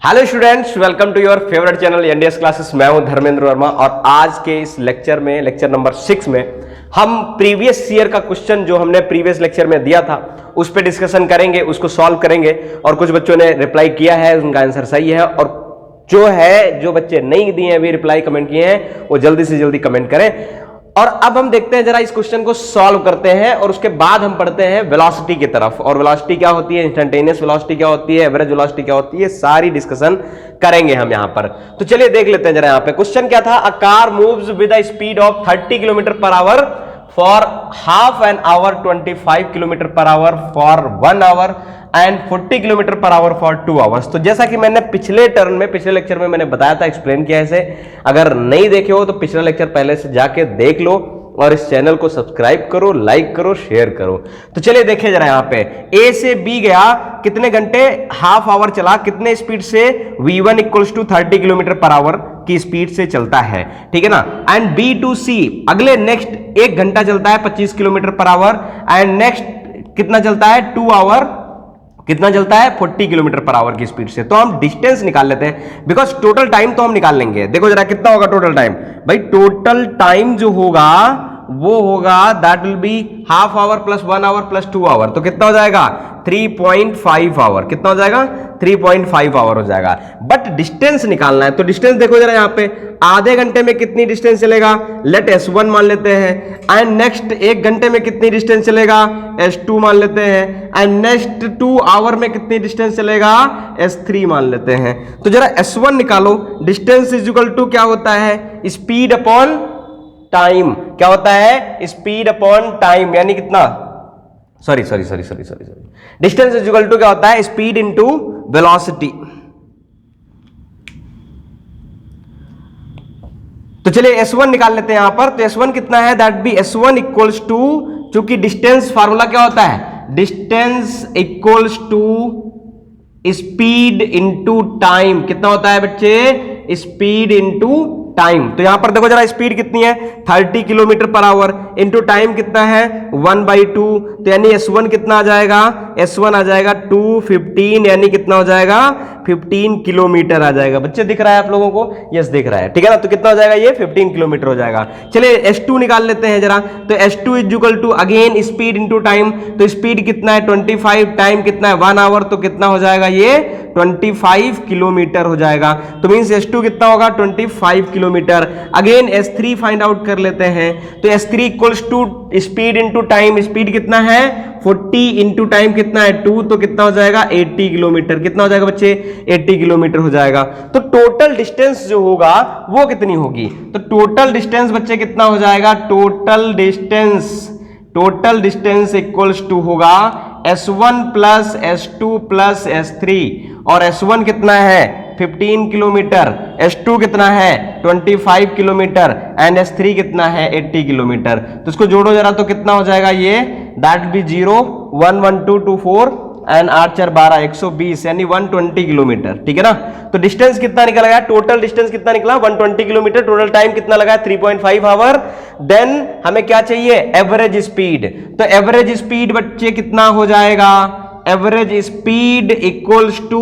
Hello students, welcome to your favourite channel NDS classes. मैं हूं धर्मेंद्र वर्मा और आज के इस लेक्चर में, लेक्चर नंबर 6 में हम प्रीवियस ईयर का क्वेश्चन जो हमने प्रीवियस लेक्चर में दिया था उस पर डिस्कशन करेंगे, उसको सॉल्व करेंगे। और कुछ बच्चों ने रिप्लाई किया है, उनका आंसर सही है, और जो बच्चे नहीं दिए हैं, अभी रिप्लाई कमेंट किए हैं, वो जल्दी से जल्दी कमेंट करें। और अब हम देखते हैं, जरा इस क्वेश्चन को सॉल्व करते हैं और उसके बाद हम पढ़ते हैं वेलोसिटी की तरफ। और वेलोसिटी क्या होती है, इंस्टेंटेनियस वेलोसिटी क्या होती है, एवरेज वेलोसिटी क्या होती है, सारी डिस्कशन करेंगे हम यहां पर। तो चलिए देख लेते हैं जरा। यहां पे क्वेश्चन क्या था, a car moves with a speed of 30 kilometre per hour for half an hour, 25 kilometre per hour for 1 our and 40 kilometre per hour for 2 hours. तो जैसा कि मैंने पिछले लेक्चर में मैंने बताया था, एक्सप्लेन किया इसे। अगर नहीं देखे हो तो पिछला लेक्चर पहले से जाके देख लो और इस चैनल को सब्सक्राइब करो, लाइक करो, शेयर करो। तो चलिए देखिए जरा। यहां पे ए से बी गया, कितने घंटे, हाफ आवर चला, कितने स्पीड से, v1 equals to 30 kilometre per hour की स्पीड से चलता है, ठीक है ना। एंड बी टू सी अगले नेक्स्ट 1 घंटा चलता है 25 kilometre per our, and next कितना चलता है, 2 आवर कितना चलता है, 40 किलोमीटर पर आवर की स्पीड से। तो हम डिस्टेंस निकाल लेते हैं, बिकॉज टोटल टाइम तो हम निकाल लेंगे। देखो जरा कितना होगा टोटल टाइम। भाई टोटल टाइम जो होगा वो होगा, that will be half hour plus 1 hour plus 2 hour. तो कितना हो जाएगा, 3.5 आवर। कितना हो जाएगा, 3.5 आवर हो जाएगा। बट डिस्टेंस निकालना है, तो डिस्टेंस देखो जरा। यहां पे आधे घंटे में कितनी डिस्टेंस चलेगा, लेट S1 मान लेते हैं। एंड नेक्स्ट 1 घंटे में कितनी डिस्टेंस चलेगा, S2 मान लेते हैं। एंड नेक्स्ट 2 आवर में कितनी डिस्टेंस चलेगा, S3 मान लेते हैं। तो जरा S1 निकालो। डिस्टेंस इज इक्वल टू क्या होता है, स्पीड अपॉन टाइम। क्या होता है, स्पीड अपॉन टाइम, यानी कितना, sorry distance is equal to क्या होता है, स्पीड इनटू वेलोसिटी। तो चलिए S1 निकाल लेते हैं यहां पर। तो S1 कितना है, that be S1 equals to, चूंकि डिस्टेंस फार्मूला क्या होता है, distance equals to speed into time. कितना होता है बच्चे, स्पीड इनटू टाइम। तो यहां पर देखो जरा, स्पीड कितनी है, 30 kilometre per our, into time कितना है, 1/2। तो यानी S1 कितना आ जाएगा, S1 आ जाएगा 215, यानी कितना हो जाएगा, 15 किलोमीटर आ जाएगा। बच्चे दिख रहा है आप लोगों को, यस दिख रहा है, ठीक है ना। तो कितना हो जाएगा, ये 15 किलोमीटर हो जाएगा। चलिए S2 निकाल लेते हैं जरा। तो S2 is equal to again speed into time. तो स्पीड कितना है, 25, टाइम कितना है, 1 आवर। तो कितना हो जाएगा, ये 25 किलोमीटर हो जाएगा। तो मींस S2 कितना होगा, 25 kilometre. Again S3 find out कर लेते हैं। तो S3 equals to speed into time. Speed कितना है, 40 इनटू टाइम कितना है, 2। तो कितना हो जाएगा, 80 किलोमीटर। कितना हो जाएगा बच्चे, 80 किलोमीटर हो जाएगा। तो टोटल डिस्टेंस जो होगा वो कितनी होगी, तो टोटल डिस्टेंस बच्चे कितना हो जाएगा, टोटल डिस्टेंस इक्वल्स टू होगा S1 plus S2 plus S3। और S1 कितना है, 15 किलोमीटर, S2 कितना है, 25 किलोमीटर, एंड S3 कितना है, 80 किलोमीटर। तो इसको जोड़ो जरा, तो कितना हो जाएगा ये, दैट बी 0 1 1 2 2 4 एंड 8 4 12 120, यानी 120 किलोमीटर, ठीक है ना। तो डिस्टेंस कितना निकल गया, टोटल डिस्टेंस कितना निकला, 120 किलोमीटर। टोटल टाइम कितना लगा, 3.5 आवर। देन हमें क्या चाहिए, एवरेज स्पीड। तो एवरेज स्पीड बच्चे कितना हो जाएगा, average speed equals to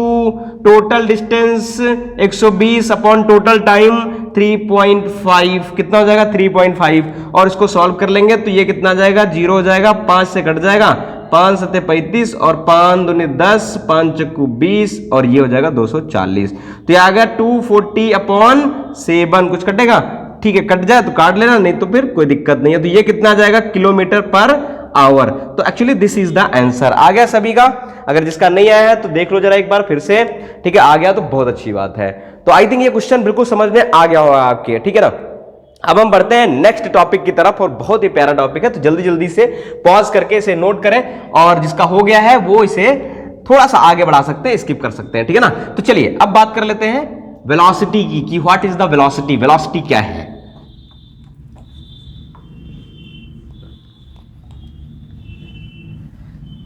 total distance 120 upon total time 3.5। कितना हो जाएगा, 3.5। और इसको सॉल्व कर लेंगे तो ये कितना जाएगा, 0 हो जाएगा, 5 से कट जाएगा, 5 7 35 और 5 दूनी 10, 5 चक्कू 20, और ये हो जाएगा 240। तो ये आ गया 240 अपॉन 7। कुछ कटेगा, ठीक है, कट जाए तो काट लेना, नहीं तो फिर कोई दिक्कत नहीं है। तो ये कितना जाएगा, किलोमीटर पर आवर। तो actually this is the answer. आ गया सभी का, अगर जिसका नहीं आया है तो देख लो जरा एक बार फिर से, ठीक है। आ गया तो बहुत अच्छी बात है। तो आई थिंक ये क्वेश्चन बिल्कुल समझ में आ गया होगा आपके, ठीक है ना। अब हम बढ़ते हैं नेक्स्ट टॉपिक की तरफ, और बहुत ही प्यारा टॉपिक है, तो जल्दी जल्दी से पॉज करके इसे नोट करें, और जिसका हो गया है वो इसे थोड़ा सा आगे बढ़ा सकते हैं, स्किप कर सकते हैं, ठीक है ना। तो चलिए अब बात कर लेते हैं वेलोसिटी की, कि what is the velocity, velocity क्या है।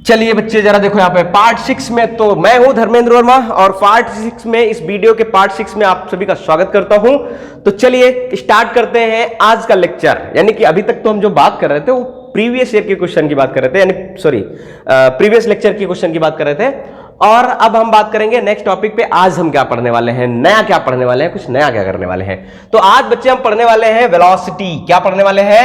चलिए बच्चे जरा देखो यहाँ पे पार्ट 6 में, तो मैं हूं धर्मेंद्र वर्मा और पार्ट 6 में, इस वीडियो के पार्ट 6 में आप सभी का स्वागत करता हूं। तो चलिए स्टार्ट करते हैं आज का लेक्चर। यानी कि अभी तक तो हम जो बात कर रहे थे वो प्रीवियस ईयर के क्वेश्चन की बात कर रहे थे, यानी सॉरी प्रीवियस लेक्चर के क्वेश्चन की बात कर रहे थे। और अब हम बात करेंगे नेक्स्ट टॉपिक पे। आज हम क्या पढ़ने वाले हैं, नया क्या पढ़ने वाले हैं, कुछ नया क्या करने वाले हैं। तो आज बच्चे हम पढ़ने वाले हैं वेलोसिटी। क्या पढ़ने वाले हैं,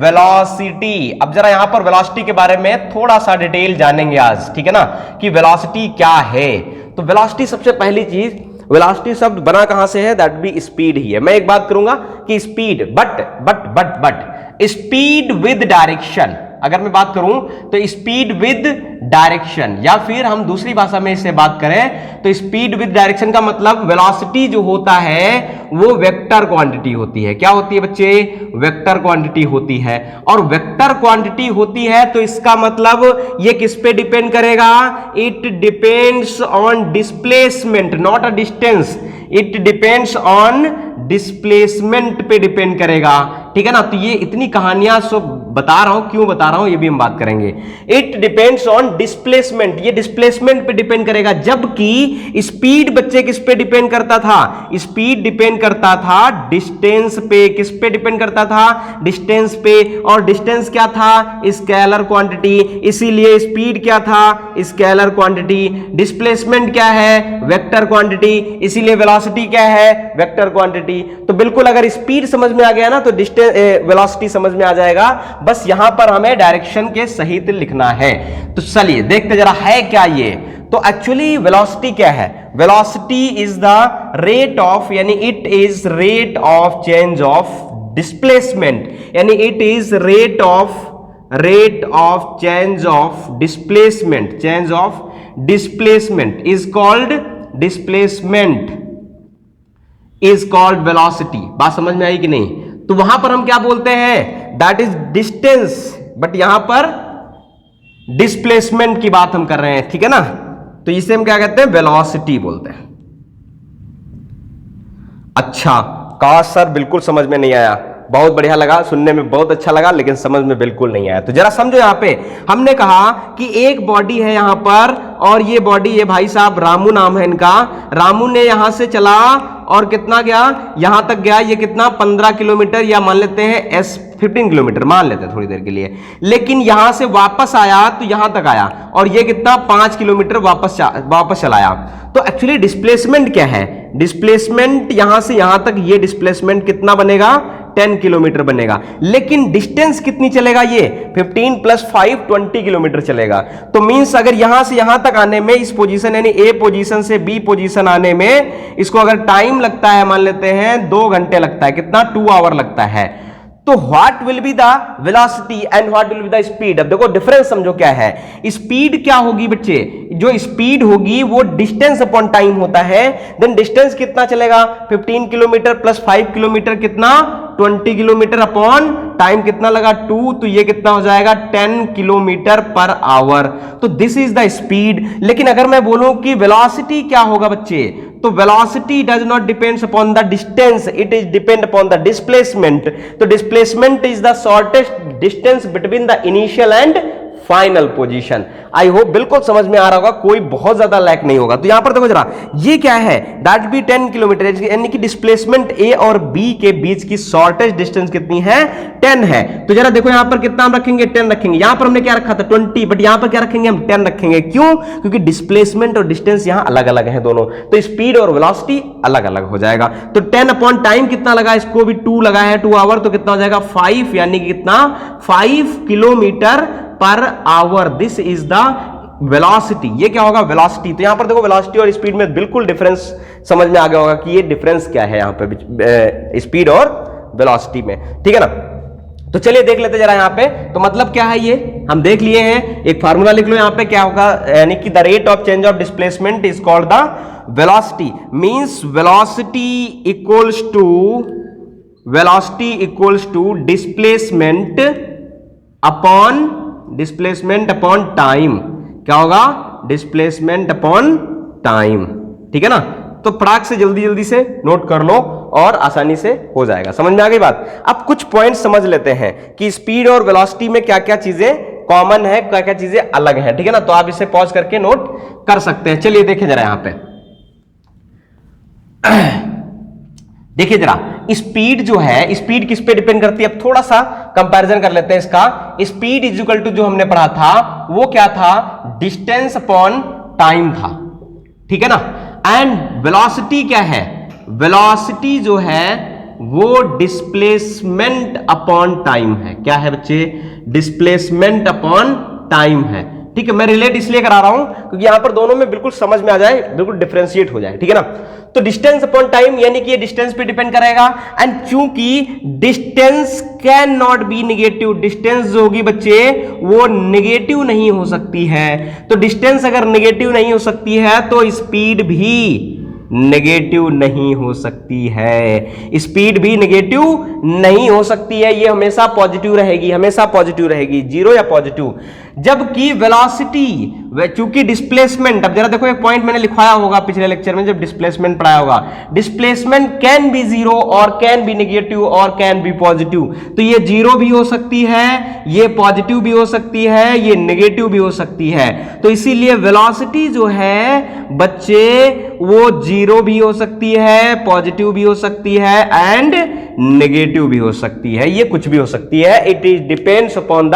वेलोसिटी। अब जरा यहां पर वेलोसिटी के बारे में थोड़ा सा डिटेल जानेंगे आज, ठीक है ना, कि वेलोसिटी क्या है। तो वेलोसिटी, सबसे पहली चीज, वेलोसिटी शब्द बना कहां से है, दैट बी स्पीड ही है। मैं एक बात करूंगा कि speed, but speed with direction, अगर मैं बात करूं तो स्पीड विद डायरेक्शन, या फिर हम दूसरी भाषा में इससे बात करें तो स्पीड विद डायरेक्शन का मतलब वेलोसिटी जो होता है वो वेक्टर क्वांटिटी होती है। क्या होती है बच्चे, वेक्टर क्वांटिटी होती है। और वेक्टर क्वांटिटी होती है तो इसका मतलब ये किस पे डिपेंड करेगा, it depends on displacement, not a distance, it depends on displacement पे डिपेंड करेगा, ठीक है ना। तो ये इतनी कहानियां सब बता रहा हूं, क्यों बता रहा हूं ये भी हम बात करेंगे। इट डिपेंड्स ऑन डिस्प्लेसमेंट, ये डिस्प्लेसमेंट पे डिपेंड करेगा, जबकि स्पीड बच्चे किस पे डिपेंड करता था, स्पीड डिपेंड करता था डिस्टेंस पे। किस पे डिपेंड करता था, डिस्टेंस पे। और डिस्टेंस क्या था, स्केलर क्वांटिटी, इसीलिए स्पीड क्या था, स्केलर क्वांटिटी। डिस्प्लेसमेंट क्या है, वेक्टर क्वांटिटी, इसीलिए वेलोसिटी क्या है, वेक्टर क्वांटिटी। तो बिल्कुल अगर स्पीड समझ में आ गया ना तो वेलोसिटी समझ में आ जाएगा, बस यहां पर हमें डायरेक्शन के सहित लिखना है। तो चलिए देखते जरा है क्या ये। तो एक्चुअली वेलोसिटी क्या है, velocity is the rate of, यानी it is rate of change of displacement, यानी it is rate of change of displacement, change of displacement is called, displacement is called velocity. बात समझ में आई कि नहीं। तो वहां पर हम क्या बोलते हैं, दैट इज डिस्टेंस, बट यहां पर डिस्प्लेसमेंट की बात हम कर रहे हैं, ठीक है ना। तो इसे हम क्या कहते हैं, वेलोसिटी बोलते हैं। अच्छा, कहा सर बिल्कुल समझ में नहीं आया, बहुत बढ़िया लगा, सुनने में बहुत अच्छा लगा, लेकिन समझ में बिल्कुल नहीं आया। तो जरा समझो, यहां पे हमने कहा कि एक बॉडी है यहां पर, और ये बॉडी, ये भाई साहब रामू नाम है इनका, रामू ने यहां से चला और कितना गया, यहां तक गया, ये कितना 15 किलोमीटर, या मान लेते हैं 15 किलोमीटर मान लेते हैं थोड़ी देर के लिए। लेकिन यहां से वापस आया तो यहां तक आया, और ये कितना 5 किलोमीटर वापस चलाया। तो एक्चुअली डिस्प्लेसमेंट क्या है, डिस्प्लेसमेंट यहां से यहां तक, ये डिस्प्लेसमेंट कितना बनेगा, 10 किलोमीटर बनेगा। लेकिन डिस्टेंस कितनी चलेगा, ये 15 + 5 20 किलोमीटर चलेगा। तो मींस अगर यहां से यहां तक आने में, इस पोजीशन यानी ए पोजीशन से बी पोजीशन आने में इसको अगर टाइम लगता है, मान लेते हैं 2 घंटे लगता है, कितना 2 आवर लगता है। तो what will be the velocity and what will be the speed. अब देखो डिफरेंस समझो क्या है। स्पीड क्या होगी बच्चे, जो स्पीड होगी वो डिस्टेंस अपॉन टाइम होता है। देन डिस्टेंस कितना चलेगा, 15 किलोमीटर + 5 किलोमीटर कितना, 20 किलोमीटर अपॉन टाइम कितना लगा 2, तो ये कितना हो जाएगा 10 किलोमीटर पर आवर। तो दिस इज द स्पीड। लेकिन अगर मैं बोलूं कि वेलोसिटी क्या होगा बच्चे, तो velocity does not depends upon the distance, it is depend upon the displacement. तो displacement is the shortest distance between the initial and final position. I hope बिल्कुल समझ में आ रहा होगा, कोई बहुत ज्यादा लैक नहीं होगा। तो यहां पर देखो जरा, ये क्या है, दैट बी 10 किलोमीटर, यानी कि डिस्प्लेसमेंट ए और बी के बीच की शॉर्टेस्ट डिस्टेंस कितनी है, 10 है। तो जरा देखो यहां पर कितना हम रखेंगे, 10 रखेंगे। यहां पर हमने क्या रखा था 20, बट यहां पर क्या रखेंगे हम 10 रखेंगे। क्यों, क्योंकि डिस्प्लेसमेंट और डिस्टेंस यहां अलग अलग है दोनों, तो स्पीड और वेलोसिटी अलग अलग हो जाएगा। तो 10 अपॉन टाइम कितना लगा, इसको भी 2 लगा है, 2 आवर, तो कितना हो जाएगा 5, यानी कि कितना 5 kilometre per our. This is the velocity. ये क्या होगा, वेलोसिटी। तो यहां पर देखो वेलोसिटी और स्पीड में बिल्कुल डिफरेंस समझ में आ गया होगा कि ये डिफरेंस क्या है यहां पे स्पीड और वेलोसिटी में, ठीक है ना। तो चलिए देख लेते जरा यहां पे। तो मतलब क्या है, ये हम देख लिए हैं। एक फार्मूला लिख लो यहां पे, क्या होगा, यानी कि the rate of change of displacement is called the velocity. Means velocity equals to displacement upon time. क्या होगा, डिस्प्लेसमेंट अपॉन टाइम, ठीक है ना। तो फटाक से जल्दी से नोट कर लो और आसानी से हो जाएगा। समझ में आ गई बात। अब कुछ पॉइंट समझ लेते हैं कि स्पीड और वेलोसिटी में क्या क्या चीजें कॉमन है, क्या क्या चीजें अलग हैं, ठीक है ना। तो आप इसे पॉज करके नोट कर सकते हैं। चलिए देखें जरा यहां पे, देखिए जरा, स्पीड जो है, स्पीड किस पे डिपेंड करती है। अब थोड़ा सा कंपैरिजन कर लेते हैं इसका। स्पीड इज इक्वल टू जो हमने पढ़ा था वो क्या था, डिस्टेंस अपॉन टाइम था, ठीक है ना। एंड वेलोसिटी क्या है, वेलोसिटी जो है वो डिस्प्लेसमेंट अपॉन टाइम है। क्या है बच्चे, डिस्प्लेसमेंट अपॉन टाइम है, ठीक है। मैं रिलेट इसलिए करा रहा हूं क्योंकि यहां पर दोनों में बिल्कुल समझ में आ जाए, बिल्कुल डिफरेंशिएट हो जाए, ठीक है ना। तो डिस्टेंस अपॉन टाइम यानी कि ये डिस्टेंस पे डिपेंड करेगा। एंड चूंकि distance can not be negative, distance जो होगी बच्चे वो निगेटिव नहीं हो सकती है। तो डिस्टेंस अगर निगेटिव नहीं हो सकती है तो स्पीड भी नेगेटिव नहीं हो सकती है, स्पीड भी नेगेटिव नहीं हो सकती है, ये हमेशा पॉजिटिव रहेगी, हमेशा पॉजिटिव रहेगी, जीरो या पॉजिटिव। जबकि वेलोसिटी, चूंकि डिस्प्लेसमेंट, अब जरा देखो एक पॉइंट मैंने लिखवाया होगा पिछले लेक्चर में जब डिस्प्लेसमेंट पढ़ाया होगा, डिस्प्लेसमेंट कैन बी जीरो और कैन बी नेगेटिव और कैन बी पॉजिटिव। तो ये जीरो भी हो सकती है, ये पॉजिटिव भी हो सकती है, ये नेगेटिव भी हो सकती है। तो इसीलिए वेलोसिटी जो है बच्चे वो जीरो भी हो सकती है, पॉजिटिव भी हो सकती है एंड नेगेटिव भी हो सकती है, ये कुछ भी हो सकती है। It is depends upon the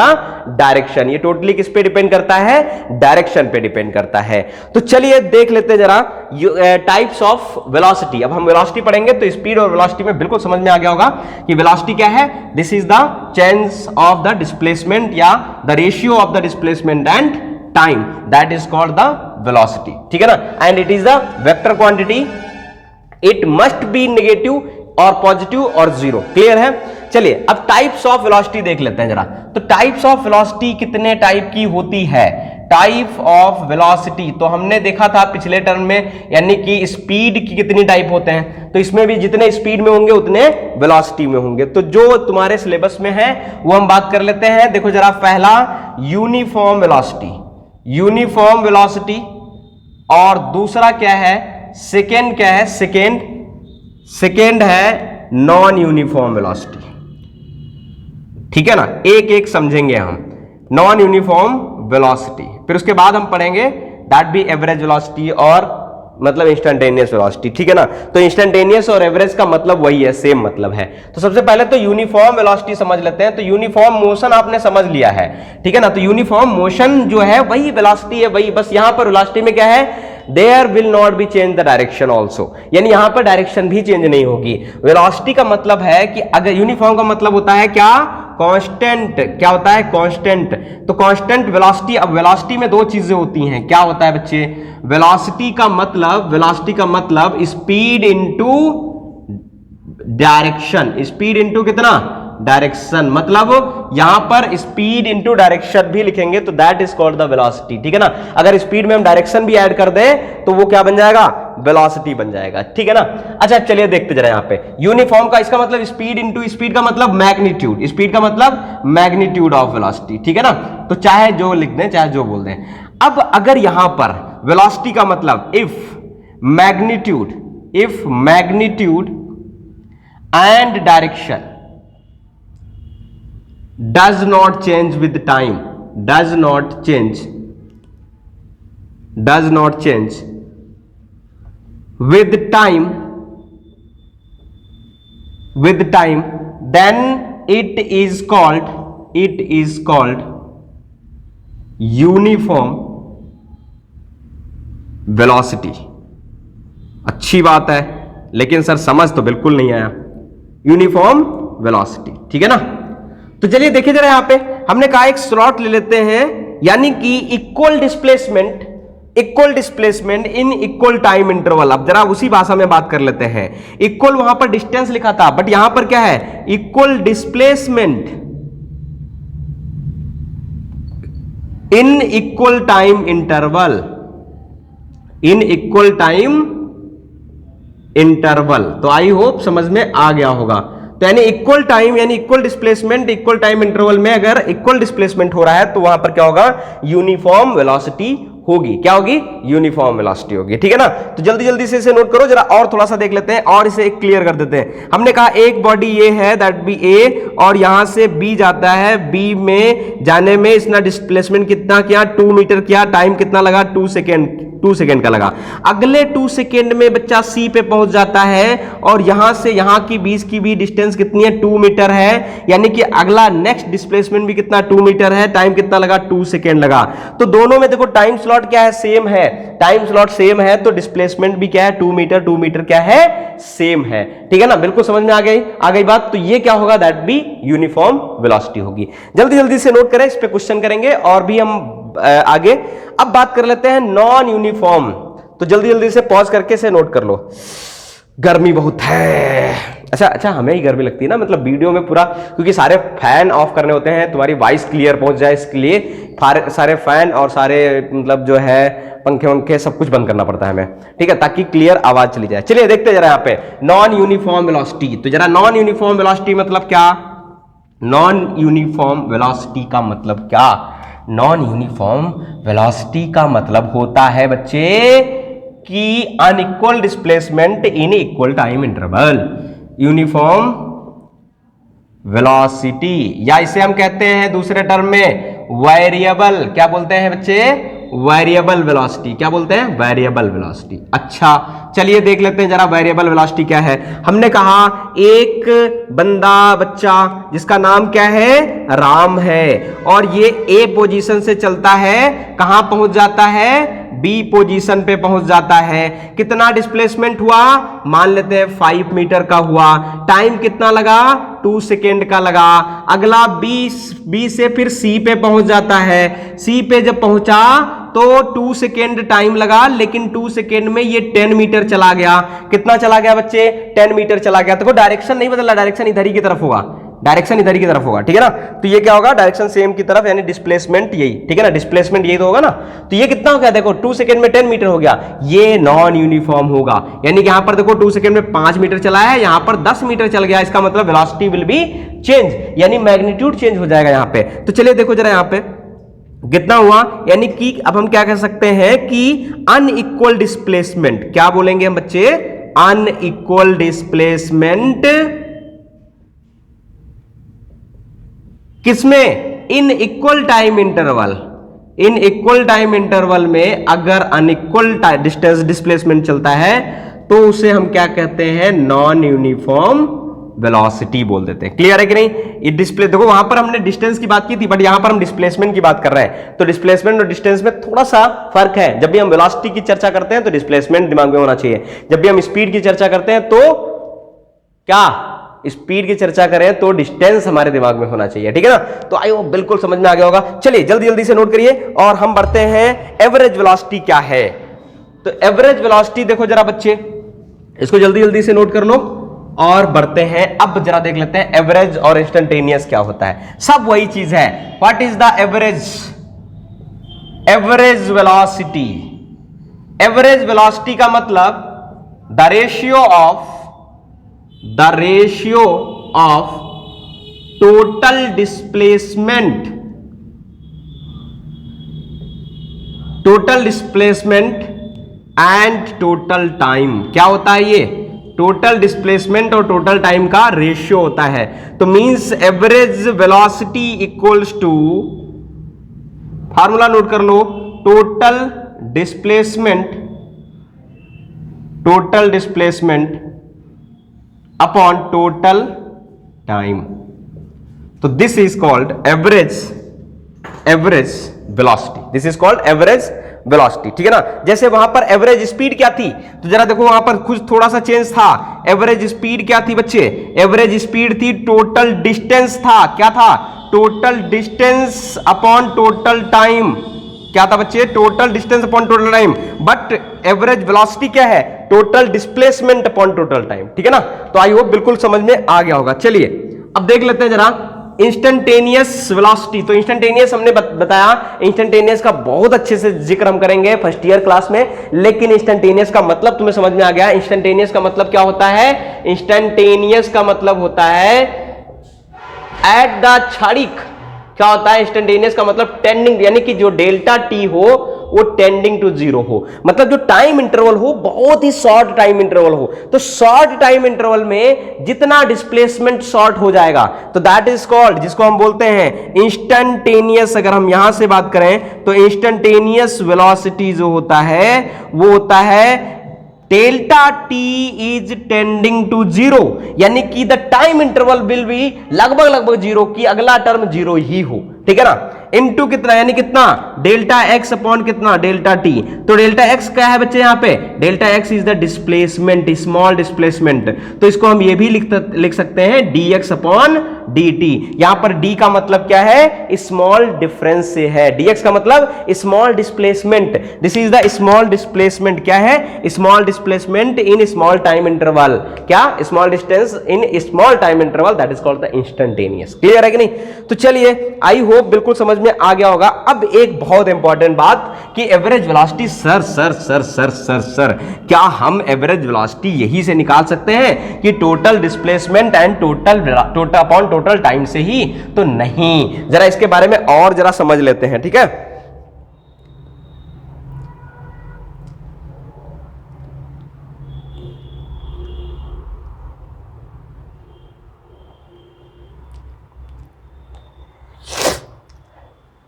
direction, ये टोटली किस पे डिपेंड करता है, डायरेक्शन पे डिपेंड करता है। तो चलिए देख लेते हैं जरा टाइप्स ऑफ वेलोसिटी। अब हम वेलोसिटी पढ़ेंगे तो स्पीड और वेलोसिटी में बिल्कुल समझ में आ गया होगा कि वेलोसिटी क्या है, this is the change of the displacement या the ratio of the displacement and time, that is called the velocity, ठीक है ना। And it is the vector quantity, it must be negative और पॉजिटिव और zero, clear है। चलिए अब types of velocity देख लेते हैं जरा। तो टाइप्स ऑफ वेलोसिटी कितने टाइप की होती है, टाइप ऑफ वेलोसिटी तो हमने देखा था पिछले टर्म में, यानी कि स्पीड की कितनी टाइप होते हैं, तो इसमें भी जितने स्पीड में होंगे उतने वेलोसिटी में होंगे। तो जो तुम्हारे सिलेबस में है वो हम बात कर लेते हैं। देखो जरा, पहला यूनिफॉर्म वेलोसिटी, यूनिफॉर्म वेलोसिटी, और दूसरा क्या है, सेकेंड क्या है, सेकेंड है नॉन यूनिफॉर्म वेलोसिटी, ठीक है ना। एक एक समझेंगे हम, नॉन यूनिफॉर्म वेलोसिटी, फिर उसके बाद हम पढ़ेंगे दैट बी एवरेज वेलोसिटी और मतलब इंस्टेंटेनियस वेलोसिटी, ठीक है ना। तो इंस्टेंटेनियस और एवरेज का मतलब वही है, सेम मतलब है। तो सबसे पहले तो यूनिफॉर्म वेलोसिटी समझ लेते हैं। तो यूनिफॉर्म मोशन आपने समझ लिया है, ठीक है ना। तो यूनिफॉर्म मोशन जो है वही वेलोसिटी है, वही, बस यहां पर वेलोसिटी में क्या है, there will not be change the direction also, यानी यहां पर डायरेक्शन भी चेंज नहीं होगी। वेलोसिटी का मतलब है कि अगर यूनिफॉर्म का मतलब होता है क्या, कांस्टेंट, क्या होता है, कांस्टेंट। तो कांस्टेंट वेलोसिटी, अब वेलोसिटी में दो चीजें होती हैं, क्या होता है बच्चे, वेलोसिटी का मतलब speed into direction, speed into कितना, डायरेक्शन, मतलब यहां पर स्पीड इनटू डायरेक्शन भी लिखेंगे तो that is called the velocity, ठीक है ना। अगर स्पीड में हम डायरेक्शन भी ऐड कर दें तो वो क्या बन जाएगा, वेलोसिटी बन जाएगा, ठीक है ना। अच्छा चलिए देखते जरा, यहां पे यूनिफॉर्म का इसका मतलब स्पीड इनटू, स्पीड का मतलब मैग्नीट्यूड, स्पीड का मतलब मैग्नीट्यूड ऑफ वेलोसिटी, ठीक है ना। तो चाहे जो लिख दें, चाहे जो बोल दें। अब अगर यहां पर वेलोसिटी का मतलब if magnitude and direction does not change with time, does not change with time, then it is called uniform velocity। अच्छी बात है, लेकिन सर समझ तो बिल्कुल नहीं आया, यूनिफॉर्म वेलोसिटी, ठीक है ना। तो चलिए देखिए जरा, यहां पे हमने कहा एक स्लॉट ले लेते हैं, यानी कि equal displacement in equal time interval. अब जरा उसी भाषा में बात कर लेते हैं। इक्वल वहां पर डिस्टेंस लिखा था, बट यहां पर क्या है, equal displacement in equal time interval. तो आई होप समझ में आ गया होगा। तो यानी इक्वल टाइम यानी equal displacement, equal time interval में अगर इक्वल डिस्प्लेसमेंट हो रहा है तो वहां पर क्या होगा, यूनिफॉर्म वेलोसिटी होगी। क्या होगी, यूनिफॉर्म वेलोसिटी होगी, ठीक है ना। तो जल्दी जल्दी से इसे नोट करो जरा, और थोड़ा सा देख लेते हैं और इसे क्लियर कर देते हैं। हमने कहा एक बॉडी ये है, दैट बी ए, और यहां से बी जाता है, बी में जाने में इसका डिस्प्लेसमेंट कितना किया, 2 मीटर किया, टाइम कितना लगा, 2 सेकेंड का लगा। अगले 2 सेकेंड में बच्चा सी पे पहुंच जाता है, और यहां से यहां की बीच की भी डिस्टेंस कितनी है, 2 मीटर है, यानी कि अगला नेक्स्ट डिस्प्लेसमेंट भी कितना, 2 मीटर है, टाइम कितना लगा, 2 सेकेंड लगा। तो दोनों में देखो टाइम स्लॉट क्या है, सेम है, टाइम स्लॉट सेम है, तो डिस्प्लेसमेंट भी क्या है 2 मीटर, 2 मीटर क्या है, सेम है। ठीक है ना, बिल्कुल समझ में आ गई बात। तो ये क्या होगा, दैट भी यूनिफॉर्म वेलोसिटी होगी। जल्दी जल्दी से नोट करें, इस पे क्वेश्चन करेंगे और भी हम आगे। अब बात कर लेते हैं नॉन यूनिफॉर्म, तो जल्दी जल्दी से पॉज करके से नोट कर लो। गर्मी बहुत है। अच्छा हमें ही गर्मी लगती है ना, मतलब वीडियो में पूरा, क्योंकि सारे फैन ऑफ करने होते हैं, तुम्हारी वॉइस क्लियर पहुंच जाए इसके लिए सारे फैन और सारे मतलब जो है पंखे वंखे सब कुछ बंद करना पड़ता है हमें, ठीक है, ताकि क्लियर आवाज चली जाए। चलिए देखते हैं जरा यहाँ पे नॉन यूनिफॉर्म वेलोसिटी। तो जरा नॉन यूनिफॉर्म वेलोसिटी मतलब क्या, नॉन यूनिफॉर्म वेलोसिटी का मतलब क्या, नॉन यूनिफॉर्म वेलोसिटी का मतलब होता है बच्चे कि unequal displacement in equal time interval. Uniform velocity, या इसे हम कहते हैं दूसरे टर्म में वेरिएबल, क्या बोलते हैं बच्चे, वेरिएबल वेलोसिटी। क्या बोलते हैं, वेरिएबल वेलोसिटी। अच्छा चलिए देख लेते हैं जरा वेरिएबल वेलोसिटी क्या है। हमने कहा एक बच्चा जिसका नाम क्या है, राम है, और ये ए पोजीशन से चलता है, कहां पहुंच जाता है, बी पोजीशन पे पहुंच जाता है। कितना डिस्प्लेसमेंट हुआ, मान लेते हैं 5 मीटर का हुआ, टाइम कितना लगा, 2 सेकेंड का लगा। अगला बी से फिर सी पे पहुंच जाता है, सी पे जब पहुंचा तो 2 सेकेंड टाइम लगा, लेकिन 2 सेकेंड में ये 10 मीटर चला गया। कितना चला गया बच्चे, 10 मीटर चला गया। तो डायरेक्शन नहीं बदला, डायरेक्शन इधर ही की तरफ होगा, डायरेक्शन इधर की तरफ होगा, ठीक है ना। तो ये क्या होगा, डायरेक्शन सेम की तरफ, यानी डिस्प्लेसमेंट यही, ठीक है ना, डिस्प्लेसमेंट यही तो होगा ना। तो ये कितना हो गया, देखो 2 सेकंड में 10 मीटर हो गया, ये नॉन यूनिफॉर्म होगा। यानी कि यहां पर देखो 2 सेकंड में 5 मीटर चला है, यहां पर 10 मीटर चल गया, इसका मतलब वेलोसिटी विल बी चेंज, यानी मैग्नीट्यूड चेंज हो जाएगा यहां पे। तो चलिए देखो जरा यहां पे कितना हुआ, यानी कि अब हम क्या कह सकते हैं कि अनइक्वल डिस्प्लेसमेंट, क्या बोलेंगे हम बच्चे, अनइक्वल डिस्प्लेसमेंट किसमें, in equal time interval. In equal time interval में अगर अनइक्वल डिस्टेंस डिस्प्लेसमेंट चलता है तो उसे हम क्या कहते हैं, नॉन यूनिफॉर्म वेलोसिटी बोल देते हैं। क्लियर है कि नहीं। ये डिस्प्ले देखो, वहां पर हमने डिस्टेंस की बात की थी, बट यहां पर हम डिस्प्लेसमेंट की बात कर रहे हैं। तो डिस्प्लेसमेंट और डिस्टेंस में थोड़ा सा फर्क है। जब भी हम वेलोसिटी की चर्चा करते हैं तो डिस्प्लेसमेंट दिमाग में होना चाहिए, जब भी हम स्पीड की चर्चा करते हैं तो क्या, स्पीड की चर्चा करें तो डिस्टेंस हमारे दिमाग में होना चाहिए, ठीक है ना। तो आई होप बिल्कुल समझ में आ गया होगा। चलिए जल्दी जल्दी से नोट करिए और हम बढ़ते हैं एवरेज वेलोसिटी क्या है। तो एवरेज वेलोसिटी देखो जरा बच्चे, इसको जल्दी जल्दी से नोट कर लो और बढ़ते हैं। अब जरा देख लेते हैं एवरेज और इंस्टेंटेनियस क्या होता है। सब वही चीज है। What is the average, average velocity. Average velocity का मतलब the ratio of total displacement and total time. क्या होता है ये, टोटल डिस्प्लेसमेंट और टोटल टाइम का रेशियो होता है। तो means average velocity equals to, formula note कर लो, total displacement upon total time. तो this is called average velocity, this is called average velocity, ठीक है ना। जैसे वहां पर एवरेज स्पीड क्या थी, तो जरा देखो वहां पर कुछ थोड़ा सा चेंज था। एवरेज स्पीड क्या थी बच्चे, एवरेज स्पीड थी टोटल डिस्टेंस था, क्या था, total distance upon total time. क्या था बच्चे, total distance upon total time. But average velocity क्या है, total displacement upon total time, ठीक है ना। तो आई होप बिल्कुल समझ में आ गया होगा। चलिए अब देख लेते हैं जरा इंस्टेंटेनियस वेलोसिटी। तो इंस्टेंटेनियस हमने बताया, इंस्टेंटेनियस का बहुत अच्छे से जिक्र हम करेंगे फर्स्ट ईयर क्लास में, लेकिन इंस्टेंटेनियस का मतलब तुम्हें समझ में आ गया। इंस्टेंटेनियस का मतलब क्या होता है, इंस्टेंटेनियस का मतलब होता है एट द क्षणिक। क्या होता है इंस्टेंटेनियस का मतलब, टेंडिंग, यानी कि जो डेल्टा टी हो वो टेंडिंग टू जीरो हो, मतलब जो टाइम इंटरवल हो बहुत ही शॉर्ट टाइम इंटरवल हो। तो शॉर्ट टाइम इंटरवल में जितना डिस्प्लेसमेंट शॉर्ट हो जाएगा तो दैट इज कॉल्ड, जिसको हम बोलते हैं इंस्टेंटेनियस। अगर हम यहां से बात करें तो इंस्टेंटेनियस वेलोसिटी जो होता है वो होता है delta T is tending to zero, यानी कि the time interval will be लगभग जीरो की अगला टर्म जीरो ही हो, ठीक है ना। इनटू कितना, यानी कितना डेल्टा एक्स अपॉन कितना डेल्टा टी। तो डेल्टा एक्स क्या है बच्चे यहाँ पे, delta x is the displacement, small displacement. तो इसको हम ये भी लिख सकते हैं dx अपॉन dt। यहां पर d का मतलब क्या है, स्मॉल डिफरेंस से है, dx का मतलब small displacement. This is the small displacement, क्या है, small displacement in small time interval. क्या, small distance in small time interval, that is called the instantaneous. Clear है कि नहीं? तो चलिए, आई होप बिल्कुल समझ में आ गया होगा। अब एक बहुत इंपॉर्टेंट बात कि एवरेज वेलोसिटी, सर क्या हम एवरेज वेलोसिटी यही से निकाल सकते हैं कि total displacement and total time से ही? तो नहीं, जरा इसके बारे में और जरा समझ लेते हैं, ठीक है।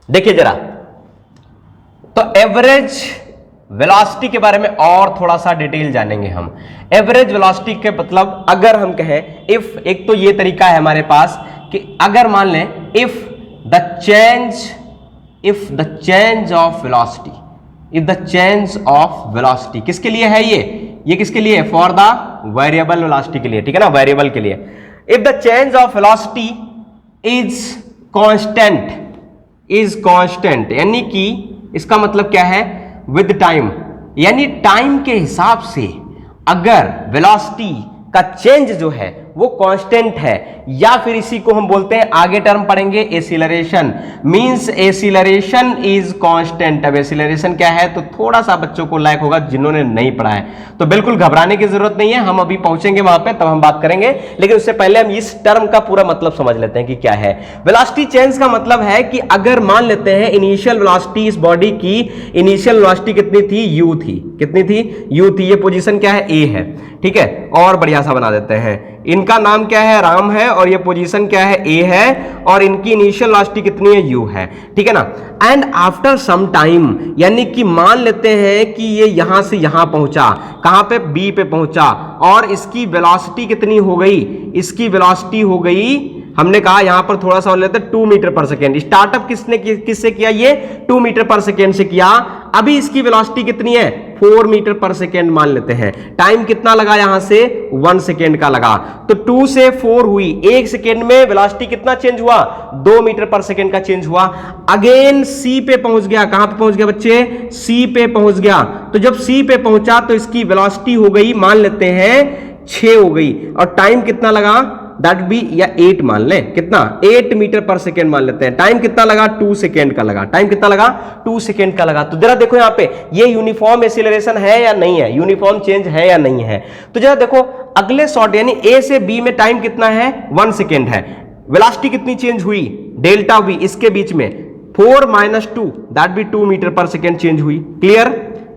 देखिए जरा, तो एवरेज वेलोसिटी के बारे में और थोड़ा सा डिटेल जानेंगे हम। एवरेज वेलोसिटी के मतलब, अगर हम कहें इफ, एक तो ये तरीका है हमारे पास कि अगर मान लें if the change of velocity, if the change of velocity किसके लिए है, ये किसके लिए है, फॉर द वेरिएबल वेलोसिटी के लिए, ठीक है ना, वेरिएबल के लिए। If the change of velocity is constant, यानी कि इसका मतलब क्या है, विद टाइम, यानी टाइम के हिसाब से अगर वेलोसिटी का चेंज जो है वो कांस्टेंट है, या फिर इसी को हम बोलते हैं, आगे टर्म पढ़ेंगे, acceleration, means acceleration is constant. अब एसिलरेशन क्या है, तो थोड़ा सा बच्चों को लायक होगा जिन्होंने नहीं पढ़ा है, तो बिल्कुल घबराने की जरूरत नहीं है, हम अभी पहुंचेंगे वहां पे, तब हम बात करेंगे। लेकिन उससे पहले हम इस टर्म का पूरा मतलब समझ लेते हैं कि क्या है। वेलोसिटी चेंज का मतलब है कि अगर मान लेते हैं इनिशियल वेलोसिटी, इस बॉडी की इनिशियल वेलोसिटी कितनी थी, u थी, कितनी थी, u थी। ये पोजीशन क्या है, a है, ठीक है। और बढ़िया सा बना देते हैं, इनका नाम क्या है, राम है, और ये पोजीशन क्या है, ए है, और इनकी इनिशियल वेलोसिटी कितनी है, u है, ठीक है ना। एंड आफ्टर सम टाइम, यानी कि मान लेते हैं कि ये यहां से यहां पहुंचा, कहां पे, b पे पहुंचा, और इसकी वेलोसिटी कितनी हो गई, इसकी वेलोसिटी हो गई, हमने कहा यहां पर थोड़ा सा लेते हैं 2 मीटर पर सेकेंड। स्टार्टअप किससे किया, ये 2 मीटर पर सेकेंड से किया। अभी इसकी वेलोसिटी कितनी है, 4 मीटर पर सेकेंड मान लेते हैं। टाइम कितना लगा, यहां से 1 सेकेंड का लगा, तो 2 से 4 हुई, 1 सेकेंड में वेलोसिटी कितना चेंज हुआ, 2 मीटर पर सेकेंड का चेंज हुआ। अगेन सी पे पहुंच गया, कहां पे पहुंच गया बच्चे, सी पे पहुंच गया। तो जब सी पे पहुंचा तो इसकी वेलोसिटी हो गई, मान लेते हैं 6 हो गई, और टाइम कितना लगा, दैट बी, या 8 मान लें, कितना, 8 मीटर पर सेकेंड मान लेते हैं। टाइम कितना लगा, 2 सेकेंड का लगा, टाइम कितना लगा, 2 सेकेंड का लगा। तो जरा देखो यहाँ पे, ये यूनिफॉर्म एक्सीलरेशन है या नहीं है, यूनिफॉर्म चेंज है या नहीं है। तो जरा देखो अगले शॉट, यानी ए से बी में टाइम कितना है, 1 सेकेंड है। वेलोसिटी कितनी चेंज हुई, डेल्टा वी, इसके बीच में 4 - 2, दैट बी 2 मीटर पर सेकेंड चेंज हुई। क्लियर,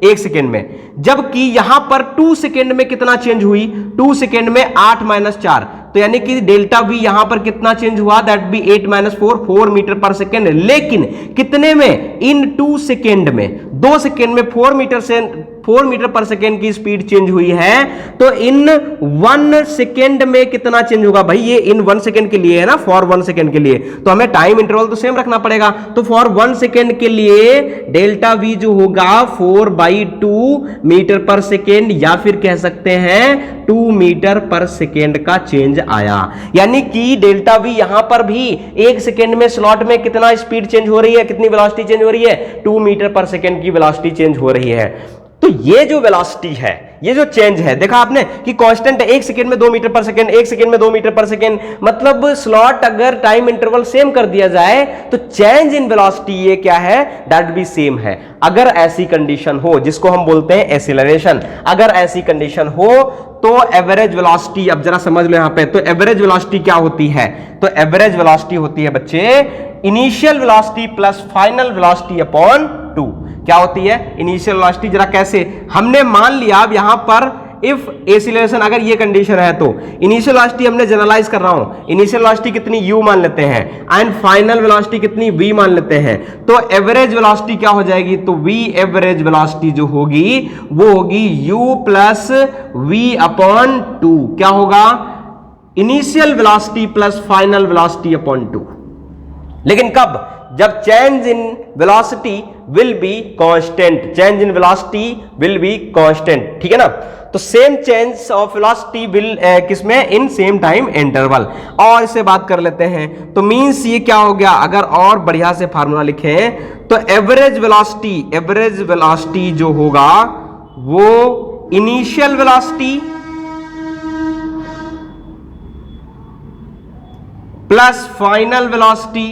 1 सेकेंड में। जबकि यहां पर 2 सेकेंड में कितना चेंज हुई, 2 सेकेंड में 8 - 4, तो यानी कि डेल्टा वी यहां पर कितना चेंज हुआ, दैट बी 8 - 4, 4 मीटर पर सेकेंड। लेकिन कितने में, इन 2 सेकेंड में, 2 सेकेंड में 4 मीटर पर सेकेंड की स्पीड चेंज हुई है। तो इन 1 सेकेंड में कितना चेंज होगा भाई, ये इन 1 सेकेंड के लिए है ना, फॉर 1 सेकेंड के लिए, तो हमें टाइम इंटरवल तो सेम रखना पड़ेगा। तो फॉर 1 सेकेंड के लिए डेल्टा वी जो होगा 4/2 मीटर पर सेकेंड, या फिर कह सकते हैं 2 मीटर पर सेकेंड का चेंज आया। यानी कि डेल्टा वी यहां पर भी 1 सेकेंड में स्लॉट में कितना स्पीड चेंज हो रही है, कितनी वेलोसिटी चेंज हो रही है, 2 मीटर पर सेकेंड की वेलोसिटी चेंज हो रही है। तो ये जो वेलोसिटी है, ये जो चेंज है, देखा आपने कि कांस्टेंट है, 1 सेकेंड में 2 मीटर पर सेकेंड, 1 सेकेंड में 2 मीटर पर सेकेंड, मतलब स्लॉट अगर टाइम इंटरवल सेम कर दिया जाए तो चेंज इन वेलोसिटी ये क्या है, दैट भी सेम है। अगर ऐसी कंडीशन हो, जिसको हम बोलते हैं एक्सीलरेशन, अगर ऐसी कंडीशन हो तो एवरेज वेलोसिटी, अब जरा समझ लो यहां पे, तो एवरेज वेलोसिटी क्या होती है, तो एवरेज वेलोसिटी होती है बच्चे initial velocity plus final velocity upon 2। क्या होती है इनिशियल वेलोसिटी, जरा कैसे, हमने मान लिया अब यहां पर इफ एक्सीलरेशन, अगर ये कंडीशन है तो इनिशियल वेलोसिटी हमने जनरलाइज कर रहा हूं, इनिशियल वेलोसिटी कितनी u मान लेते हैं, एंड फाइनल वेलोसिटी कितनी v मान लेते हैं। तो एवरेज वेलोसिटी क्या हो जाएगी, तो v एवरेज वेलोसिटी जो होगी वो होगी u प्लस v अपॉन 2। क्या होगा, initial velocity plus final velocity upon 2। लेकिन कब, जब change in velocity will be constant, change in velocity will be constant, ठीक है ना। तो same change of velocity will किसमें, इन सेम टाइम इंटरवल। और इससे बात कर लेते हैं, तो मींस ये क्या हो गया, अगर और बढ़िया से फार्मूला लिखें तो एवरेज वेलोसिटी जो होगा वो initial velocity plus final velocity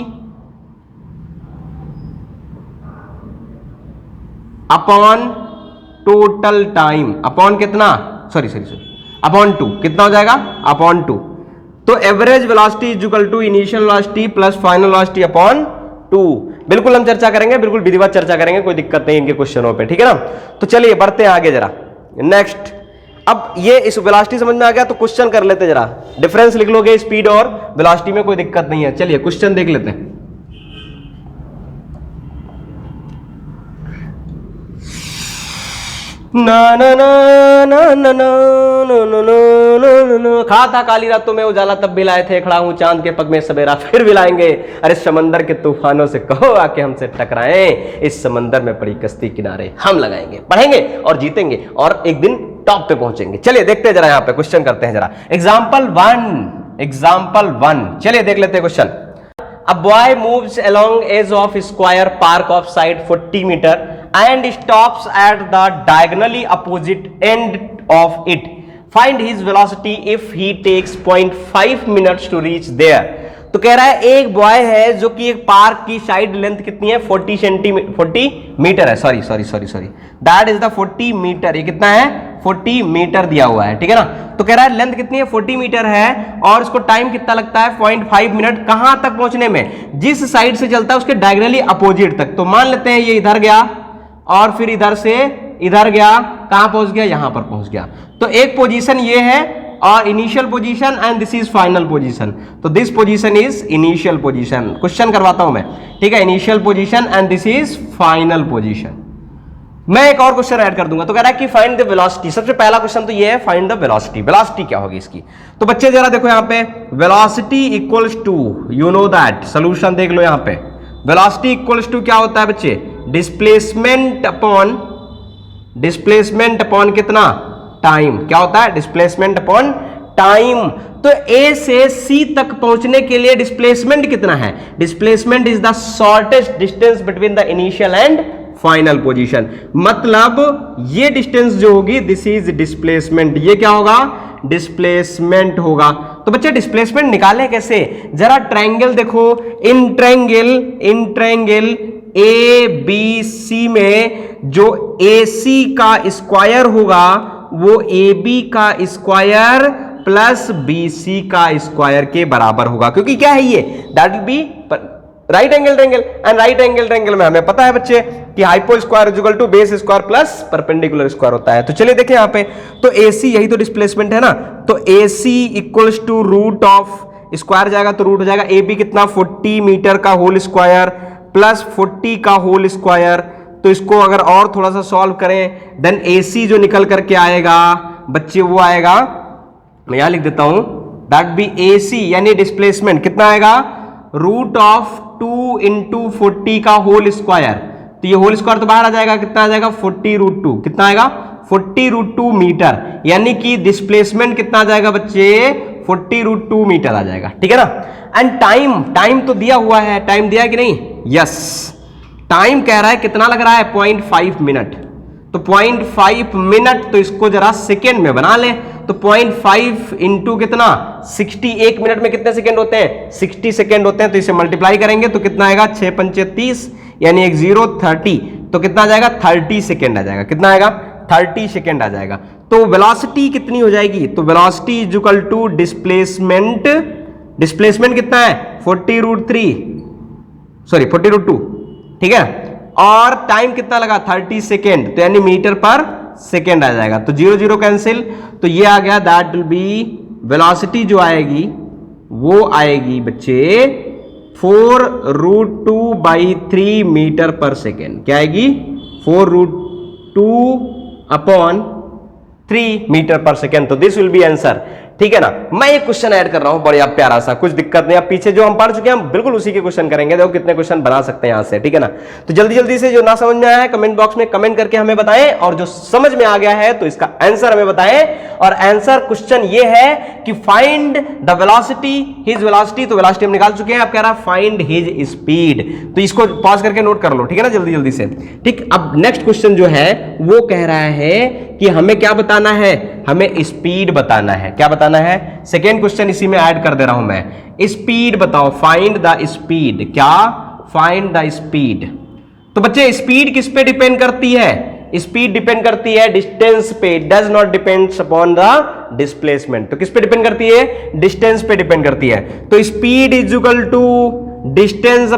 upon total time, upon कितना, सॉरी अपॉन 2, कितना हो जाएगा, अपॉन 2। तो average velocity is equal to initial velocity plus final velocity upon 2। बिल्कुल हम चर्चा करेंगे, बिल्कुल विधिवत चर्चा करेंगे, कोई दिक्कत नहीं इनके क्वेश्चनों पे, ठीक है ना। तो चलिए बढ़ते हैं आगे जरा, नेक्स्ट। अब ये इस वेलोसिटी समझ में आ गया, तो क्वेश्चन कर लेते जरा, डिफरेंस लिख लोगे स्पीड और वेलोसिटी में, कोई दिक्कत नहीं है। चलिए क्वेश्चन देख लेते हैं। ना ना ना ना ना ना ना ना, खा था काली रातों में उजाला तब भी लाए थे, खड़ा हूं चांद के पग में सवेरा फिर भी लाएंगे, अरे समंदर के तूफानों से कहो आके हमसे टकराएं, इस समंदर में पड़ी कश्ती किनारे हम लगाएंगे, पढ़ेंगे और जीतेंगे और एक दिन टॉप पे पहुंचेंगे। चलिए देखते हैं जरा, यहां पे क्वेश्चन करते हैं जरा। एग्जाम्पल वन, चलिए देख लेते हैं question. A boy moves along edge of square park of side 40 meter and stops at the diagonally opposite end of it. Find his velocity if he takes 0.5 minutes to reach there. तो कह रहा है एक boy है जो कि एक park की साइड लेंथ कितनी है, 40 मीटर है, sorry that is the 40 meter. ये कितना है, 40 मीटर दिया हुआ है, ठीक है ना। तो कह रहा है लेंथ कितनी है, 40 मीटर है, और इसको टाइम कितना लगता है, 0.5 मिनट। कहां तक पहुंचने में, जिस साइड से चलता है उसके डायगोनली अपोजिट तक। तो मान लेते हैं ये इधर गया और फिर इधर से इधर गया, कहां पहुंच गया, यहां पर पहुंच गया। तो एक पोजीशन ये है और initial position and this is final position. तो this position is initial position. Question करवाता हूं मैं, ठीक है, initial position and this is final position. मैं एक और क्वेश्चन ऐड कर दूंगा। तो कह रहा है कि फाइंड द वेलोसिटी। सबसे पहला क्वेश्चन तो ये है, फाइंड द वेलोसिटी। वेलोसिटी क्या होगी इसकी, तो बच्चे जरा देखो यहां पे, velocity equals to, you know that, solution देख लो यहां पे। वेलोसिटी इक्वल्स टू क्या होता है बच्चे, डिस्प्लेसमेंट अपॉन कितना, टाइम। क्या होता है, डिस्प्लेसमेंट अपॉन टाइम। तो ए से सी तक पहुंचने के लिए डिस्प्लेसमेंट कितना है, displacement is the shortest distance between the initial and final position. मतलब ये डिस्टेंस जो होगी, दिस इज डिस्प्लेसमेंट। ये क्या होगा, डिस्प्लेसमेंट होगा। तो बच्चे डिस्प्लेसमेंट निकालें कैसे, जरा ट्रायंगल देखो, in triangle A B C में जो ए सी का स्क्वायर होगा वो ए बी का स्क्वायर प्लस बी सी का स्क्वायर के बराबर होगा। क्योंकि क्या है ये, that will be right angle triangle, and right angle triangle में हमें पता है बच्चे कि hypo square is equal to base square plus perpendicular square होता है। तो चलिए देखें यहां पे, तो AC यही तो डिस्प्लेसमेंट है ना, तो AC equals to root of, square जाएगा तो रूट हो जाएगा, AB कितना 40 मीटर का होल स्क्वायर प्लस 40 का होल स्क्वायर। तो इसको अगर और थोड़ा सा सॉल्व करें, देन AC जो निकल करके आएगा बच्चे वो आएगा, मैं यहां लिख देता हूं, दैट बी AC यानी डिस्प्लेसमेंट कितना आएगा, रूट ऑफ 2 इंटू 40 का होल स्क्वायर। तो ये होल स्क्वायर तो बाहर आ जाएगा, कितना आ जाएगा 40√2, कितना आएगा 40√2 मीटर। यानी कि डिस्प्लेसमेंट कितना आ जाएगा बच्चे, 40√2 मीटर आ जाएगा, ठीक है ना। एंड टाइम तो दिया हुआ है, टाइम दिया है कि नहीं, यस, टाइम कह रहा है कितना लग रहा है, 0.5 मिनट। तो 0.5 मिनट, तो इसको जरा सेकेंड में बना लें, तो 0.5 इंटू कितना 60, एक मिनट में कितने सेकेंड होते हैं, 60 सेकेंड होते हैं। तो इसे मल्टीप्लाई करेंगे तो कितना आएगा, 6 पंचे 30, यानी 1 0 30, तो कितना आ जाएगा 30 सेकेंड आ जाएगा, कितना आएगा 30 सेकेंड आ जाएगा। तो वेलोसिटी कितनी हो जाएगी, तो velocity is equal to displacement, displacement कितना है 40√3, सॉरी 40√2, ठीक है, और टाइम कितना लगा 30 सेकेंड, तो यानी मीटर पर सेकेंड आ जाएगा। तो 0 0 कैंसिल, तो ये आ गया, दैट विल बी वेलोसिटी जो आएगी वो आएगी बच्चे 4√2/3 मीटर पर सेकेंड। क्या आएगी, 4√2/3 मीटर पर सेकेंड। तो दिस विल बी आंसर। ठीक है ना। मैं एक क्वेश्चन ऐड कर रहा हूं बढ़िया प्यारा सा, कुछ दिक्कत नहीं। अब पीछे जो हम पढ़ चुके हैं हम बिल्कुल उसी के क्वेश्चन करेंगे। देखो कितने क्वेश्चन बना सकते हैं यहां से, ठीक है ना। तो जल्दी जल्दी से जो ना समझ में आया है कमेंट बॉक्स में कमेंट करके हमें बताएं, और जो समझ में आ गया है तो इसका आंसर हमें बताएं। और आंसर क्वेश्चन ये है कि find the velocity, his velocity, तो वेलोसिटी हम निकाल चुके हैं। अब कह रहा है फाइंड हिज स्पीड, तो इसको पॉज करके नोट कर लो, ठीक है ना, जल्दी जल्दी से। ठीक, अब नेक्स्ट क्वेश्चन जो है वो कह रहा है कि हमें क्या बताना है, हमें स्पीड बताना है। क्या बताना है, सेकेंड क्वेश्चन इसी में ऐड कर दे रहा हूं मैं, स्पीड बताओ, फाइंड द स्पीड। क्या, फाइंड द स्पीड। तो बच्चे स्पीड किस पे डिपेंड करती है, स्पीड डिपेंड करती है डिस्टेंस पे, does not depends upon the displacement. तो किस पे डिपेंड करती है, डिस्टेंस पे डिपेंड करती है। तो speed is equal to distance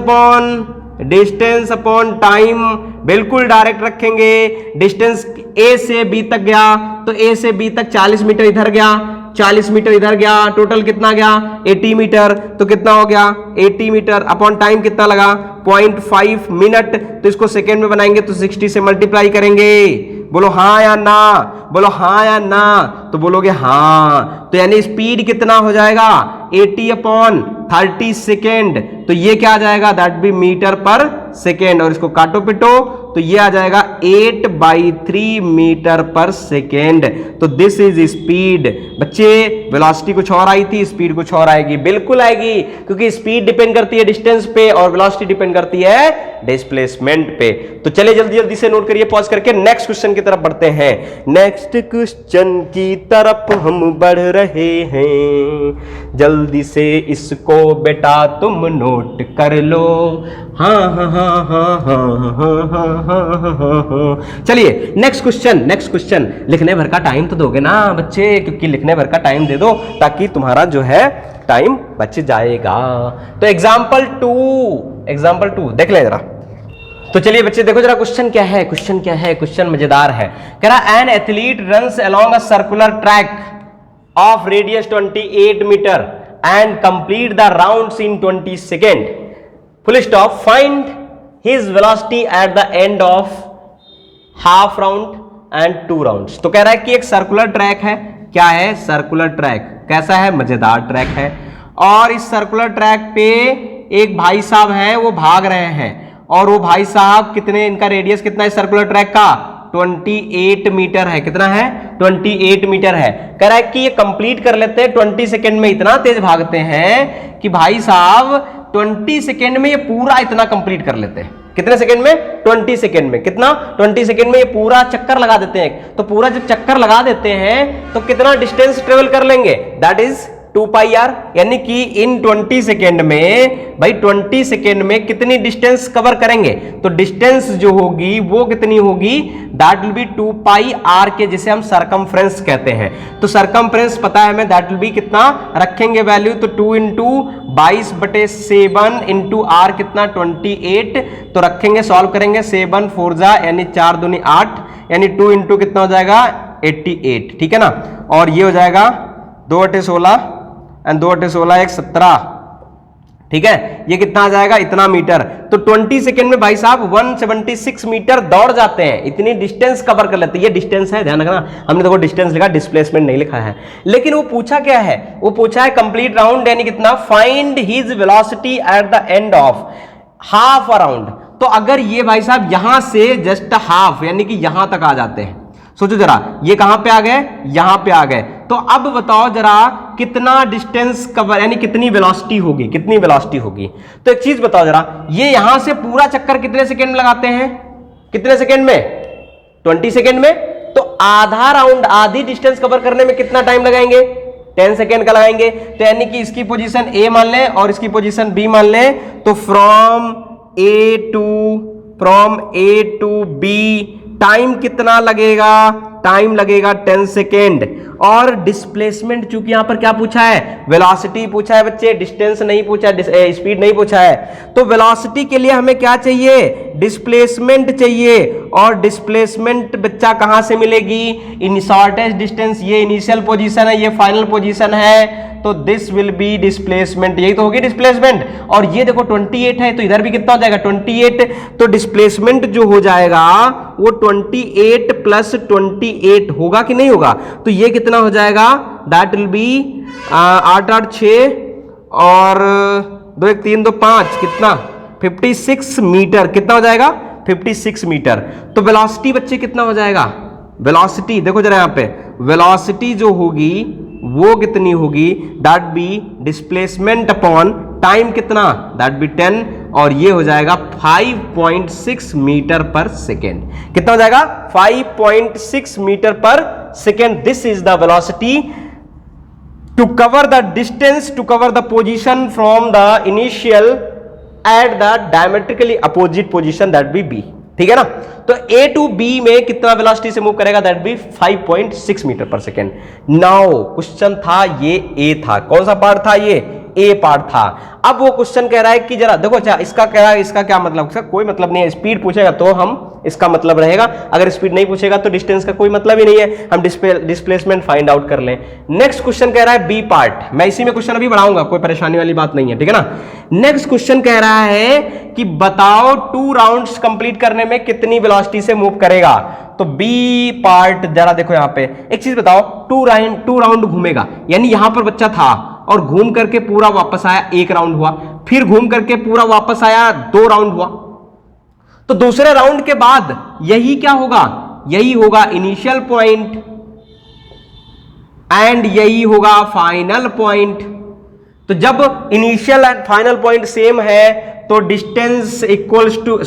upon time, बिल्कुल डायरेक्ट रखेंगे। डिस्टेंस ए से बी तक गया तो ए से बी तक 40 मीटर इधर गया, 40 मीटर इधर गया, टोटल कितना गया 80 मीटर। तो कितना हो गया 80 मीटर अपॉन टाइम कितना लगा 0.5 मिनट। तो इसको सेकेंड में बनाएंगे तो 60 से मल्टीप्लाई करेंगे। बोलो हाँ या ना, बोलो हाँ या ना, तो बोलोगे हाँ। तो यानी स्पीड कितना हो जाएगा 80 अपॉन 30 सेकेंड। तो ये क्या आ जाएगा, दैट बी मीटर पर सेकेंड। और इसको काटो पिटो तो ये आ जाएगा 8/3 मीटर पर सेकेंड। तो दिस इज स्पीड। बच्चे वेलोसिटी कुछ और आई थी, स्पीड कुछ और आएगी, बिल्कुल आएगी, क्योंकि स्पीड डिपेंड करती है डिस्टेंस पे और वेलोसिटी डिपेंड करती है डिस्प्लेसमेंट पे। तो चलिए जल्दी जल्दी से नोट करिए, पॉज करके नेक्स्ट क्वेश्चन की तरफ बढ़ते हैं। नेक्स्ट क्वेश्चन की तरफ हम बढ़ रहे हैं, जल्दी से इसको बेटा तुम नोट कर लो। हाँ हाँ हाँ हाँ हाँ हाँ हाँ। चलिए नेक्स्ट क्वेश्चन। लिखने भर का टाइम तो दोगे ना बच्चे, क्योंकि लिखने भर का टाइम दे दो ताकि तुम्हारा जो है टाइम बच जाएगा। तो एग्जाम्पल टू देख ले जरा। तो चलिए बच्चे देखो जरा क्वेश्चन क्या है, क्वेश्चन मजेदार है। कह रहा an athlete runs along a circular track of radius 28 meter and complete the rounds in 20 second, full stop, find his velocity at the end of half round and 2 rounds. तो कह रहा है कि एक सर्कुलर ट्रैक है। क्या है, circular track. कैसा है, मजेदार ट्रैक है। और इस सर्कुलर ट्रैक पे एक भाई साहब हैं, वो भाग रहे हैं। और वो भाई साहब कितने, इनका रेडियस कितना है सर्कुलर ट्रैक का 28 मीटर है। कितना है 28 मीटर है। कह रहा है कि ये कंप्लीट कर लेते हैं 20 सेकेंड में। इतना तेज भागते हैं कि भाई साहब 20 सेकेंड में ये पूरा इतना कंप्लीट कर लेते हैं। कितने सेकेंड में, 20 सेकेंड में। कितना, 20 सेकेंड में ये पूरा चक्कर लगा देते हैं। तो पूरा जब चक्कर लगा देते हैं तो कितना डिस्टेंस ट्रेवल कर लेंगे, दैट इज 2πr। यानी कि इन 20 सेकेंड में भाई 20 सेकेंड में कितनी डिस्टेंस कवर करेंगे। तो डिस्टेंस जो होगी वो कितनी होगी, दैट विल बी 2πr के, जिसे हम सरकमफ्रेंस कहते हैं। तो सरकमफ्रेंस पता है हमें, दैट विल बी कितना रखेंगे वैल्यू, तो 2 × 22/7 × r कितना 28। तो रखेंगे, सॉल्व करेंगे, 7 4 जा यानी 4 दूनी 8, यानी 2 × कितना हो जाएगा 88, ठीक है ना। और ये हो जाएगा 2/16 एंड 2/16 एक 17, ठीक है। ये कितना आ जाएगा, इतना मीटर। तो 20 सेकेंड में भाई साहब 176 मीटर दौड़ जाते हैं, इतनी डिस्टेंस कवर कर लेते हैं। ये डिस्टेंस है, ध्यान रखना, हमने देखो डिस्टेंस लिखा, डिस्प्लेसमेंट नहीं लिखा है। लेकिन वो पूछा क्या है, वो पूछा है कंप्लीट राउंड, यानी कितना, find his velocity at the end of half round. तो अगर ये भाई साहब यहां से जस्ट हाफ यानी कि यहां तक आ जाते हैं, सोचो जरा, ये कहां पे आ गए, यहां पे आ गए। तो अब बताओ जरा कितना डिस्टेंस कवर, यानी कितनी वेलोसिटी होगी, कितनी वेलोसिटी होगी। तो एक चीज बताओ जरा, ये यहां से पूरा चक्कर कितने सेकेंड में लगाते हैं, कितने सेकेंड में, 20 सेकेंड में। तो आधा राउंड, आधी डिस्टेंस कवर करने में कितना टाइम लगाएंगे, 10 सेकेंड का लगाएंगे। तो यानी कि इसकी पोजीशन ए मान लें और इसकी पोजीशन बी मान लें। तो from A to B time कितना लगेगा, टाइम लगेगा 10 सेकेंड। और डिस्प्लेसमेंट, चूंकि यहां पर क्या पूछा है, वेलोसिटी पूछा है बच्चे, डिस्टेंस नहीं पूछा, स्पीड नहीं पूछा है। तो वेलोसिटी के लिए हमें क्या चाहिए, डिस्प्लेसमेंट चाहिए। और डिस्प्लेसमेंट बच्चा कहां से मिलेगी, इन शॉर्टेस्ट डिस्टेंस, ये इनिशियल पोजीशन है, ये फाइनल पोजीशन है। तो दिस विल बी डिस्प्लेसमेंट, यही तो होगी डिस्प्लेसमेंट। और ये देखो 28 है, तो इधर भी कितना हो जाएगा 28। तो डिस्प्लेसमेंट जो हो जाएगा वो 28 + 28 होगा कि नहीं होगा। तो ये कितना हो जाएगा दैट विल बी 8 8 6 और 2 1 3 2 5 कितना 56 मीटर। कितना हो जाएगा 56 मीटर। तो वेलोसिटी बच्चे कितना हो जाएगा, वेलोसिटी देखो जरा यहां पे, वेलोसिटी जो होगी वो कितनी होगी, that be displacement upon time कितना, दैट बी 10 और ये हो जाएगा 5.6 मीटर पर सेकेंड। कितना हो जाएगा 5.6 मीटर पर second. This is the velocity to cover the distance, to cover the position from the initial at the diametrically opposite position that be B। ठीक है ना। तो A to B में कितना वेलोसिटी से मूव करेगा, दैट बी 5.6 मीटर पर second. Now question था ये A था, कौन सा पार्ट था ये A पार्ट था। अब वो क्वेश्चन कह रहा है कि जरा देखो, अच्छा इसका क्या मतलब, इसका कोई मतलब नहीं है। स्पीड पूछेगा तो हम इसका मतलब रहेगा, अगर स्पीड नहीं पूछेगा तो डिस्टेंस का कोई मतलब ही नहीं है, हम डिस्प्लेसमेंट फाइंड आउट कर लें। नेक्स्ट क्वेश्चन कह रहा है बी पार्ट, मैं इसी में क्वेश्चन अभी बढ़ाऊंगा, कोई परेशानी वाली बात नहीं है, ठीक है ना। नेक्स्ट क्वेश्चन कह रहा है कि बताओ 2 राउंड्स कंप्लीट करने में कितनी वेलोसिटी से मूव करेगा। तो बी पार्ट जरा देखो यहां पे एक चीज बताओ, 2 राउंड घूमेगा, यानी यहां पर बच्चा था और घूम करके पूरा वापस आया, 1 राउंड हुआ, फिर घूम करके पूरा वापस आया, 2 राउंड हुआ। तो दूसरे राउंड के बाद यही क्या होगा, यही होगा इनिशियल पॉइंट एंड यही होगा फाइनल पॉइंट। तो जब initial and final point same है तो डिस्टेंस इक्वल्स टू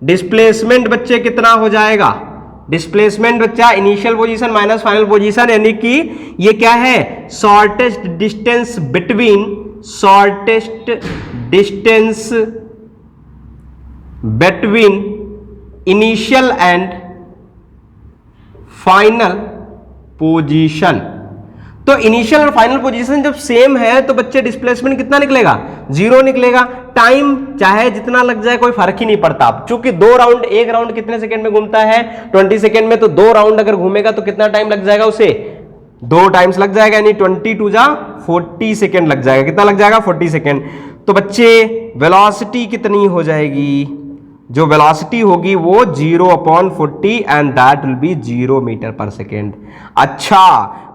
डिस्प्लेसमेंट बच्चे कितना हो जाएगा, डिस्प्लेसमेंट बच्चा initial position minus final position, यानी कि ये क्या है, shortest distance between initial and final position. तो इनिशियल और फाइनल पोजीशन जब सेम है तो बच्चे डिस्प्लेसमेंट कितना निकलेगा, 0 निकलेगा। टाइम चाहे जितना लग जाए कोई फर्क ही नहीं पड़ता, क्योंकि 2 राउंड, 1 राउंड कितने सेकंड में घूमता है 20 सेकंड में, तो 2 राउंड अगर घूमेगा तो कितना टाइम लग जाएगा उसे, 2 टाइम्स लग जाएगा, यानी 22 जा 40 सेकंड लग जाएगा। कितना लग जाएगा 40 सेकंड। तो बच्चे वेलोसिटी कितनी हो जाएगी, जो वेलोसिटी होगी वो 0/40 and that will be 0 meter पर सेकेंड। अच्छा,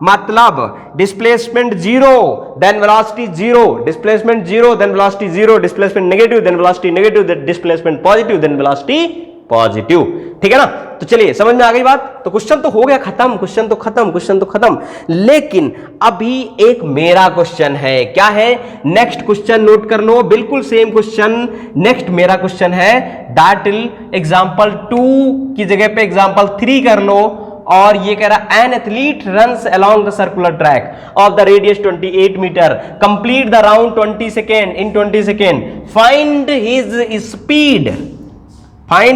मतलब displacement 0 then velocity 0, displacement 0 then velocity 0, displacement negative then velocity negative, then displacement positive then velocity positive. ठीक है ना। तो चलिए समझ में आ गई बात। तो क्वेश्चन तो हो गया खत्म, क्वेश्चन तो खत्म। लेकिन अभी एक मेरा क्वेश्चन है। क्या है, नेक्स्ट क्वेश्चन नोट कर लो, बिल्कुल सेम क्वेश्चन। नेक्स्ट मेरा क्वेश्चन है, दैट विल एग्जांपल 2 की जगह पे एग्जांपल 3 कर लो। और ये कह रहा है an athlete runs along the circular track of the radius 28 meter, complete the round 20 second in 20 second, find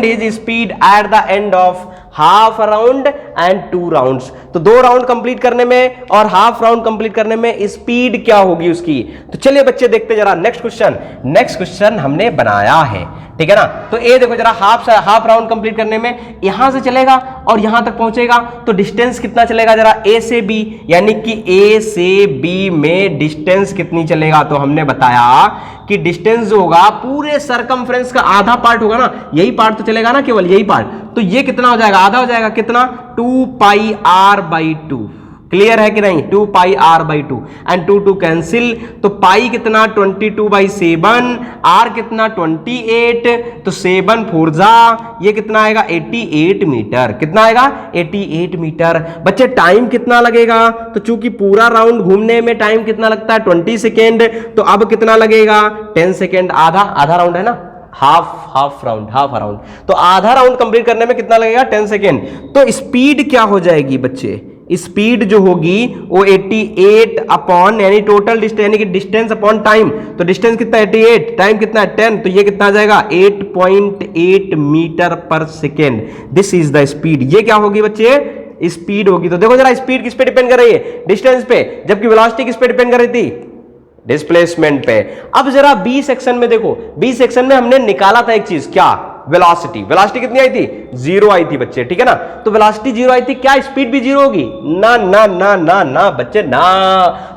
his speed at the end of half round and 2 rounds. तो 2 राउंड कंप्लीट करने में और हाफ राउंड कंप्लीट करने में speed क्या होगी उसकी। तो चलिए बच्चे देखते जरा नेक्स्ट क्वेश्चन हमने बनाया है, ठीक है ना। तो ए देखो जरा, हाफ राउंड कंप्लीट करने में यहां से चलेगा और यहां तक पहुंचेगा, तो डिस्टेंस कितना चलेगा जरा, ए से बी, यानी कि ए से बी में डिस्टेंस कितनी चलेगा। तो हमने बताया कि डिस्टेंस जो होगा पूरे सरकमफ्रेंस का आधा पार्ट होगा ना, यही पार्ट तो चलेगा ना, केवल यही पार्ट। तो ये कितना हो जाएगा, आधा हो जाएगा, कितना 2πr/2। क्लियर है कि नहीं, 2πr/2 एंड 2 कैंसिल, तो पाई कितना 22/7, आर कितना 28, तो 7 4 जा, ये कितना आएगा 88 मीटर। कितना आएगा 88 मीटर। बच्चे टाइम कितना लगेगा, तो चूंकि पूरा राउंड घूमने में टाइम कितना लगता है 20 सेकेंड, तो अब कितना लगेगा 10 सेकेंड। आधा राउंड है ना, हाफ राउंड, तो आधा राउंड कंप्लीट करने में कितना लगेगा 10 सेकेंड। तो स्पीड क्या हो जाएगी बच्चे, स्पीड जो होगी वो 88 अपॉन, यानी टोटल डिस्टेंस, यानी कि डिस्टेंस अपॉन टाइम। तो डिस्टेंस कितना 88, टाइम कितना 10, तो ये कितना आ जाएगा 8.8 मीटर पर second. This is the speed. ये क्या होगी बच्चे, स्पीड होगी। तो देखो जरा, स्पीड किस पे डिपेंड कर रही है, डिस्टेंस पे, जबकि वेलोसिटी किस पे डिपेंड कर रही थी, डिस्प्लेसमेंट पे। अब जरा बी सेक्शन में देखो, बी सेक्शन में हमने निकाला था एक चीज, क्या वेलोसिटी, वेलोसिटी कितनी आई थी? 0 आई थी बच्चे, ठीक है ना। तो वेलोसिटी 0 आई थी, क्या स्पीड भी 0 होगी? ना ना ना ना ना बच्चे ना।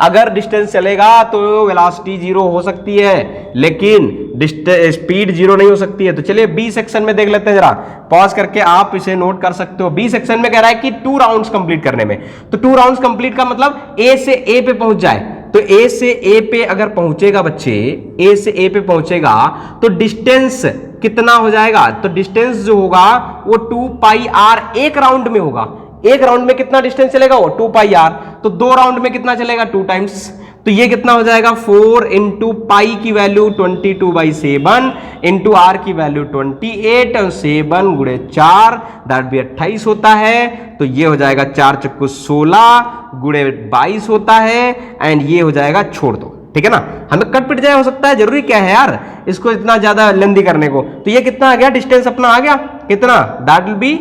अगर डिस्टेंस चलेगा तो वेलोसिटी 0 हो सकती है, लेकिन स्पीड 0 नहीं हो सकती है। तो चलिए बी सेक्शन में देख लेते हैं, जरा पॉज करके आप इसे नोट कर सकते हो। बी सेक्शन में कह रहा है कि 2 राउंड्स कंप्लीट करने में, तो 2 राउंड्स कंप्लीट का मतलब ए से ए पे पहुंच जाए। तो ए से ए पे अगर पहुंचेगा बच्चे, ए से ए पे पहुंचेगा तो डिस्टेंस कितना हो जाएगा? तो डिस्टेंस जो होगा वो 2 पाई आर एक राउंड में होगा। एक राउंड में कितना डिस्टेंस चलेगा? वो 2 पाई आर। तो 2 राउंड में कितना चलेगा? 2 टाइम्स। तो ये कितना हो जाएगा? 4 इंटू पाई की वैल्यू 22/7 इंटू आर की वैल्यू 28 और 7 गुणे 4 दैट भी 28 होता है। तो ये हो जाएगा 4 चक्कू 16 गुणे 22 होता है, एंड ये हो जाएगा, छोड़ दो, ठीक है ना। हमें कट पिट जाए हो सकता है, जरूरी क्या है यार इसको इतना ज्यादा लेंदी करने को। तो ये कितना आ गया? डिस्टेंस अपना आ गया कितना? That will be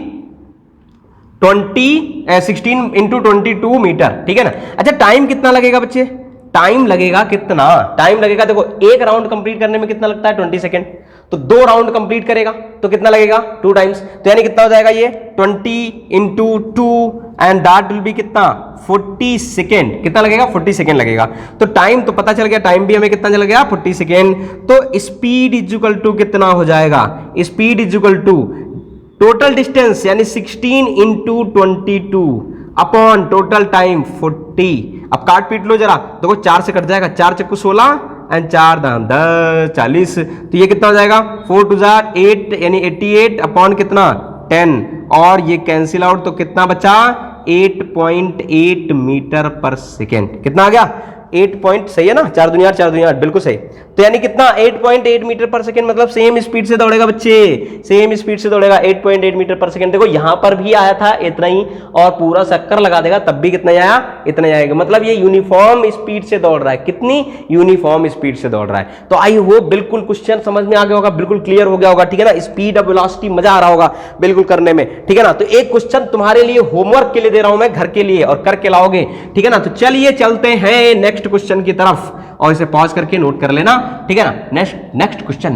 16 into 22 meter, ठीक है ना। अच्छा टाइम कितना लगेगा बच्चे? टाइम लगेगा कितना? टाइम लगेगा, देखो एक राउंड कंप्लीट करने में कितना लगता है? 20 सेकेंड। तो 2 राउंड कंप्लीट करेगा तो कितना लगेगा? 2 टाइम्स। तो यानी कितना हो जाएगा ये? 20 into 2 and that will B कितना? 40 सेकेंड। कितना लगेगा? 40 सेकेंड लगेगा। तो टाइम तो पता चल गया, टाइम भी हमें कितना चल गया? 40 सेकेंड। तो स्पीड इज इक्वल टू कितना हो जाएगा? Speed is equal to total distance यानी 16 इंटू 22 अपॉन टोटल टाइम 40। अब काट पीट लो जरा, देखो 4 से कट जाएगा, 4 चक्कू 16 एंड 4 दाम 10 40। तो ये कितना हो जाएगा? 4 2 8 यानी 88 अपॉन कितना? 10, और ये कैंसिल आउट, तो कितना बचा? 8.8 मीटर पर सेकेंड। कितना आ गया? 8 पॉइंट, सही है ना? 4 दुनिया 4 दुनिया 8, बिल्कुल सही। तो यानी कितना? 8.8 मीटर पर सेकंड, मतलब सेम स्पीड से दौड़ेगा बच्चे, सेम स्पीड से दौड़ेगा 8.8 मीटर पर सेकंड। देखो यहां पर भी आया था इतना ही, और पूरा चक्कर लगा देगा तब भी कितना आया? इतना ही आएगा। मतलब ये यूनिफॉर्म स्पीड से दौड़ रहा है। कितनी? यूनिफॉर्म स्पीड से दौड़ रहा है। तो आई होप बिल्कुल क्वेश्चन समझ में आ गया होगा, बिल्कुल क्लियर हो गया होगा, ठीक है ना। स्पीड और वेलोसिटी मजा आ रहा होगा बिल्कुल करने में, ठीक है ना। तो एक क्वेश्चन तुम्हारे लिए होमवर्क के लिए दे रहा हूं मैं, घर के लिए, और करके लाओगे, ठीक है ना। तो चलिए चलते हैं नेक्स्ट क्वेश्चन की तरफ, और इसे पॉज करके नोट कर लेना, ठीक है ना। नेक्स्ट क्वेश्चन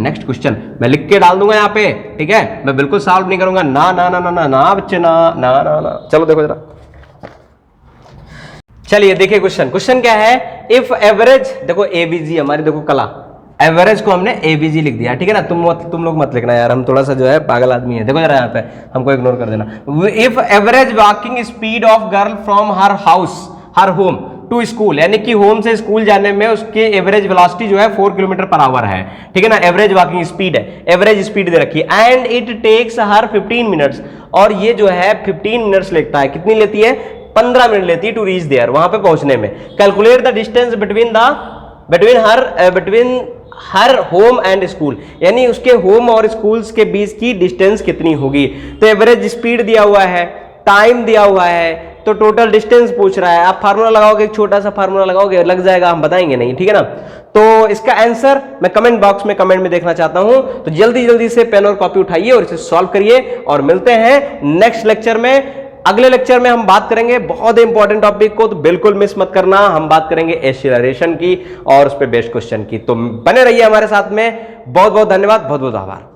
मैं लिख के डाल दूंगा यहाँ पे, ठीक है। मैं बिल्कुल सॉल्व नहीं करूंगा, ना ना ना ना ना ना बच्चे, ना ना ना ना। चलो देखो जरा, चलिए देखिए क्वेश्चन क्या है। इफ एवरेज, देखो एबीजी हमारी, देखो कला, एवरेज को हमने एबीजी लिख दिया, ठीक है ना। तुम लोग मत लिखना यार, हम थोड़ा सा जो है पागल आदमी है। देखो जरा यहाँ पे, हमको इग्नोर कर देना। If average walking speed of girl from her house, her home to school, यानी कि होम से स्कूल जाने में उसके एवरेज वेलोसिटी जो है 4 किलोमीटर पर आवर है, ठीक है ना। एवरेज वॉकिंग स्पीड है, एवरेज स्पीड दे रखी है। And it takes her 15 minutes, और ये जो है 15 मिनट्स लेता है। कितनी लेती है? 15 मिनट लेती है टू रीच देयर, वहां पे पहुंचने में। Calculate the distance between her home and school, यानी उसके होम और स्कूल्स के बीच की डिस्टेंस कितनी होगी। तो एवरेज स्पीड दिया हुआ है, टाइम दिया हुआ है, तो टोटल डिस्टेंस पूछ रहा है। आप फार्मूला लगाओगे, एक छोटा सा फार्मूला लगाओगे, लग जाएगा, हम बताएंगे नहीं, ठीक है ना। तो इसका आंसर मैं कमेंट बॉक्स में कमेंट में देखना चाहता हूं। तो जल्दी जल्दी से पेन और कॉपी उठाइए और इसे सॉल्व करिए, और मिलते हैं नेक्स्ट लेक्चर में। अगले लेक्चर में हम बात करेंगे बहुत इंपॉर्टेंट टॉपिक को, तो बिल्कुल मिस मत करना। हम बात करेंगे एक्सीलरेशन की और उस पर बेस्ड क्वेश्चन की। तो बने रहिए हमारे साथ में। बहुत बहुत धन्यवाद, बहुत बहुत आभार।